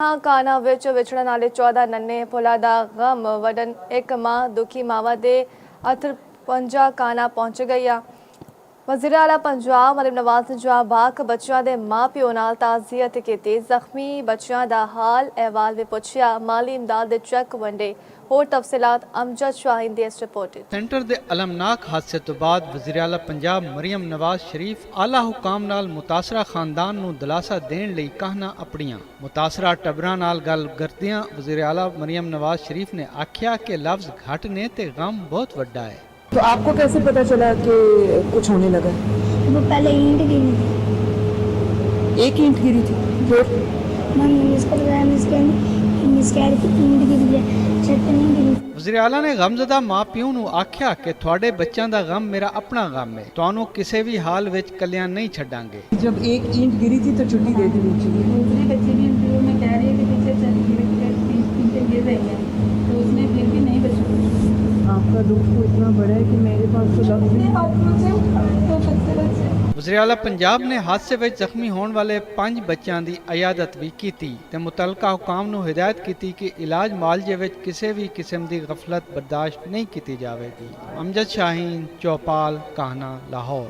काना विच विछड़न वाले 14 नन्हे फुला दा गम वडन एक मां दुखी मावा दे अथर 50 काना पहुंच गई। वज़ीर आला पंजाब मरीम नवाज ने जवाबाक बच्चों के मां प्यो नाल ताज़ियत की। जख्मी बच्चों का हाल अहवाल भी पुछया। माली इमदाद के चेक वंडे। होर तफसीलात अमजद शाहीन दी इस रिपोर्ट। सेंटर के अलमनाक हादसे तो बाद वज़ीर आला पंजाब मरीम नवाज शरीफ आला हुकाम नाल मुतासरा खानदान नूं दिलासा देण लई कहना अपड़ियां। मुतासरा टबरां नाल गल करदियां वज़ीर आला मरीम नवाज शरीफ ने आख्या कि लफ्ज़ घट ने ते गम बहुत वड्डा है। तो आपको कैसे पता चला कि कुछ होने लगा? वो पहले ईंट गिरी थी। एक ईंट गिरी थी फिर मम्मी इसको बताया मिस कह रही थी ईंट गिरी है, छत नहीं गिरी। वज़ीर आला ने गमज़दा मां प्यो नूं आख्या कि तुहाडे बच्चों का गम मेरा अपना गम है, तुहानू किसी भी हाल विच कल्याण नहीं छड्डांगे। जब एक ईंट गिरी थी तो छुट्टी दे दी दूसरी बच्ची भी इंटरव्यू में कह रही है कि पीछे चली गई, 30 गिर रही है, तो उसने फिर भी नहीं बचा। आपका दुख तो इतना बड़ा है कि मेरे पास तो लफ्ज़ नहीं। वज़ीर आला पंजाब ने हादसे में जख्मी होने वाले 5 बच्चों की अयादत भी की ते मुतलका हुकाम नूं हिदायत की कि इलाज मुआलजे में किसी भी किस्म की गफलत बर्दाश्त नहीं की जाएगी। अमजद शाहीन, चौपाल, कान्हा, लाहौर।